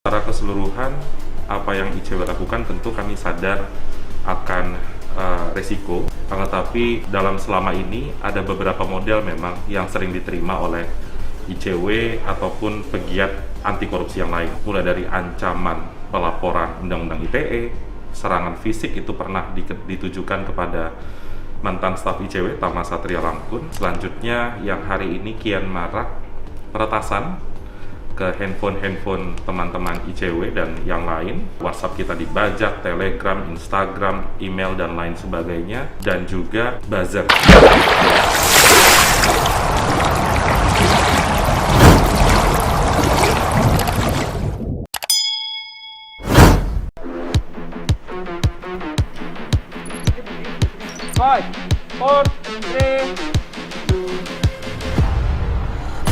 Secara keseluruhan, apa yang ICW lakukan tentu kami sadar akan resiko, tetapi selama ini ada beberapa model memang yang sering diterima oleh ICW ataupun pegiat anti korupsi yang lain, mulai dari ancaman pelaporan Undang-Undang ITE, serangan fisik itu pernah ditujukan kepada mantan staf ICW Tama Satria Langkun. Selanjutnya yang hari ini kian marak, peretasan ke handphone teman-teman ICW dan yang lain. WhatsApp kita dibajak, Telegram, Instagram, email dan lain sebagainya, dan juga buzzer. Five, four, three.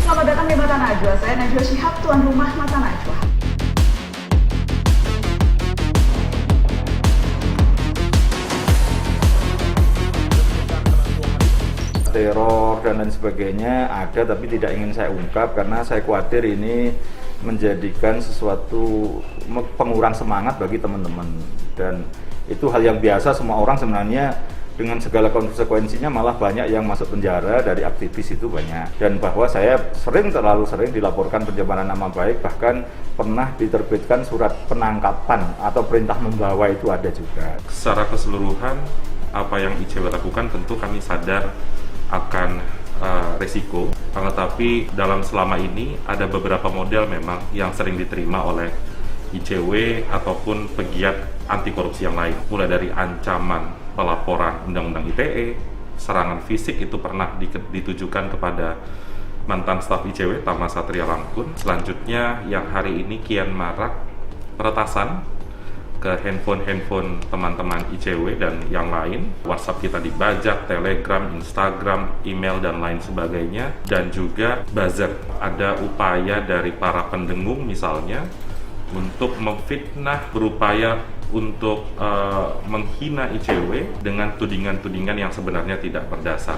Selamat datang di Mata Najwa. Saya Najwa Shihab, tuan rumah Mata Najwa. Teror dan lain sebagainya ada, tapi tidak ingin saya ungkap karena saya khawatir ini menjadikan sesuatu pengurang semangat bagi teman-teman, dan itu hal yang biasa. Semua orang sebenarnya dengan segala konsekuensinya, malah banyak yang masuk penjara dari aktivis itu banyak. Dan bahwa saya terlalu sering dilaporkan pencemaran nama baik, bahkan pernah diterbitkan surat penangkapan atau perintah membawa, itu ada juga. Secara keseluruhan, apa yang ICW lakukan tentu kami sadar akan resiko, tetapi selama ini ada beberapa model memang yang sering diterima oleh ICW ataupun pegiat anti korupsi yang lain, mulai dari ancaman pelaporan Undang-Undang ITE, serangan fisik itu pernah ditujukan kepada mantan staf ICW Tama Satria Langkun. Selanjutnya yang hari ini kian marak, peretasan ke handphone teman-teman ICW dan yang lain. WhatsApp kita dibajak, Telegram, Instagram, email dan lain sebagainya, dan juga buzzer. Ada upaya dari para pendengung misalnya untuk memfitnah, berupaya untuk menghina ICW dengan tudingan-tudingan yang sebenarnya tidak berdasar.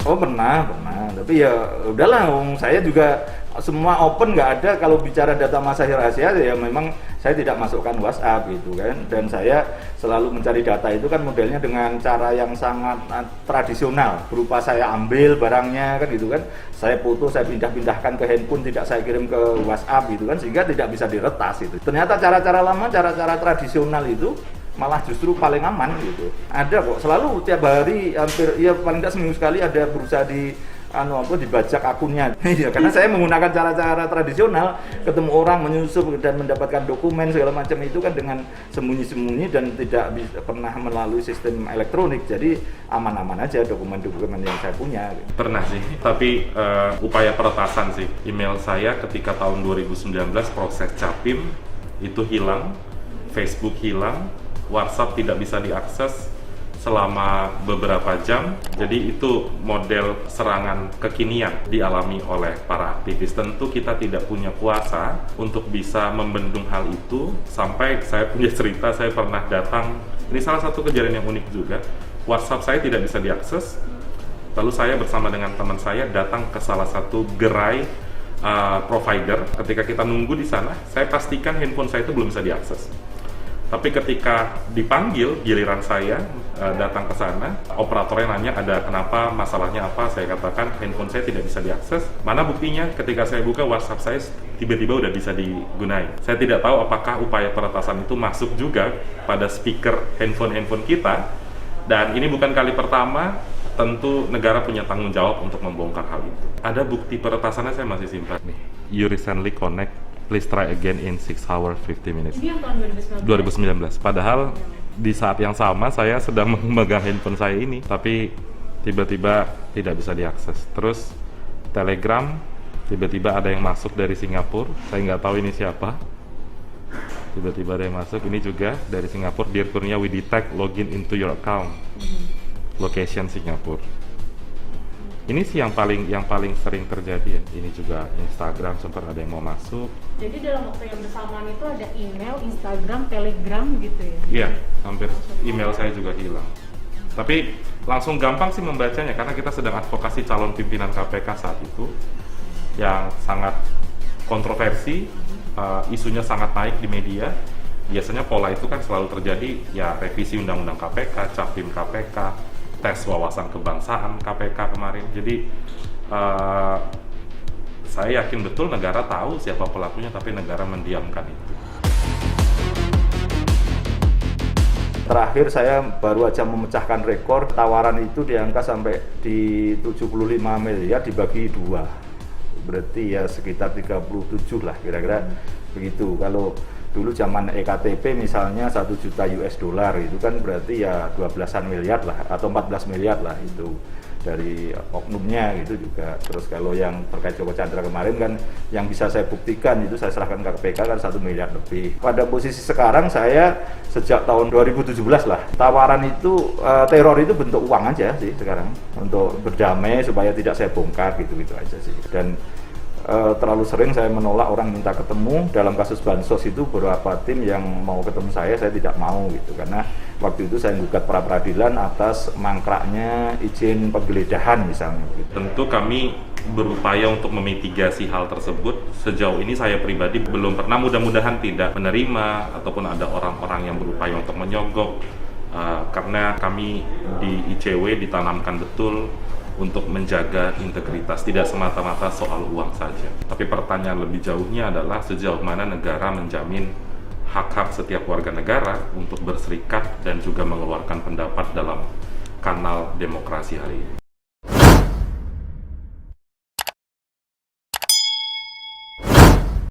Oh pernah, tapi ya udahlah, saya juga semua open, nggak ada. Kalau bicara data masa rahasia ya memang saya tidak masukkan WhatsApp gitu kan, dan saya selalu mencari data itu kan modelnya dengan cara yang sangat tradisional, berupa saya ambil barangnya kan gitu kan, saya foto, saya pindah-pindahkan ke handphone, tidak saya kirim ke WhatsApp gitu kan, sehingga tidak bisa diretas itu. Ternyata cara-cara lama, cara-cara tradisional itu malah justru paling aman gitu. Ada kok, selalu tiap hari, hampir ya paling tidak seminggu sekali ada berusaha dibajak akunnya. Ya, karena saya menggunakan cara-cara tradisional, ketemu orang, menyusup dan mendapatkan dokumen segala macam itu kan dengan sembunyi-sembunyi dan tidak pernah melalui sistem elektronik. Jadi aman-aman aja dokumen-dokumen yang saya punya. Pernah sih, tapi upaya peretasan sih. Email saya ketika tahun 2019 proses Capim itu hilang, Facebook hilang, WhatsApp tidak bisa diakses selama beberapa jam. Jadi itu model serangan kekinian dialami oleh para aktivis. Tentu kita tidak punya kuasa untuk bisa membendung hal itu. Sampai saya punya cerita, saya pernah datang, ini salah satu kejadian yang unik juga, WhatsApp saya tidak bisa diakses. Lalu saya bersama dengan teman saya datang ke salah satu gerai provider. Ketika kita nunggu di sana, saya pastikan handphone saya itu belum bisa diakses. Tapi ketika dipanggil, giliran saya datang ke sana, operatornya nanya ada kenapa, masalahnya apa, saya katakan handphone saya tidak bisa diakses. Mana buktinya? Ketika saya buka WhatsApp saya tiba-tiba udah bisa digunain. Saya tidak tahu apakah upaya peretasan itu masuk juga pada speaker handphone kita. Dan ini bukan kali pertama, tentu negara punya tanggung jawab untuk membongkar hal itu. Ada bukti peretasannya, saya masih simpan nih. You recently connect, please try again in 6 hours 50 minutes. Ini yang tahun 2019. Padahal di saat yang sama saya sedang memegang handphone saya ini, tapi tiba-tiba tidak bisa diakses. Terus Telegram, tiba-tiba ada yang masuk dari Singapura, saya nggak tahu ini siapa. Tiba-tiba ada yang masuk, ini juga dari Singapura. Dear Kurnia, we detect login into your account. Location Singapura. Ini sih yang paling sering terjadi ya. Ini juga Instagram, sempat ada yang mau masuk. Jadi dalam waktu yang bersamaan itu ada email, Instagram, Telegram gitu ya? Iya, hampir email saya juga hilang. Tapi langsung gampang sih membacanya karena kita sedang advokasi calon pimpinan KPK saat itu yang sangat kontroversi, isunya sangat naik di media. Biasanya pola itu kan selalu terjadi, ya revisi Undang-Undang KPK, Capim KPK, tes wawasan kebangsaan KPK kemarin. Jadi saya yakin betul negara tahu siapa pelakunya, tapi negara mendiamkan itu. Terakhir saya baru aja memecahkan rekor, tawaran itu di angka sampai di 75 miliar dibagi 2. Berarti ya sekitar 37 lah kira-kira begitu. Kalau dulu zaman EKTP misalnya 1 juta US dollar itu kan berarti ya 12-an miliar lah atau 14 miliar lah itu dari oknumnya gitu juga. Terus kalau yang terkait Joko Chandra kemarin kan yang bisa saya buktikan itu saya serahkan ke KPK kan 1 miliar lebih. Pada posisi sekarang saya sejak tahun 2017 lah, tawaran itu teror itu bentuk uang aja sih sekarang untuk berdamai supaya tidak saya bongkar gitu-gitu aja sih. Dan terlalu sering saya menolak orang minta ketemu. Dalam kasus bansos itu beberapa tim yang mau ketemu saya tidak mau gitu, karena waktu itu saya gugat pra peradilan atas mangkraknya izin penggeledahan misalnya gitu. Tentu kami berupaya untuk memitigasi hal tersebut. Sejauh ini saya pribadi belum pernah, mudah-mudahan tidak menerima ataupun ada orang-orang yang berupaya untuk menyogok, karena kami di ICW ditanamkan betul untuk menjaga integritas, tidak semata-mata soal uang saja. Tapi pertanyaan lebih jauhnya adalah sejauh mana negara menjamin hak-hak setiap warga negara untuk berserikat dan juga mengeluarkan pendapat dalam kanal demokrasi hari ini.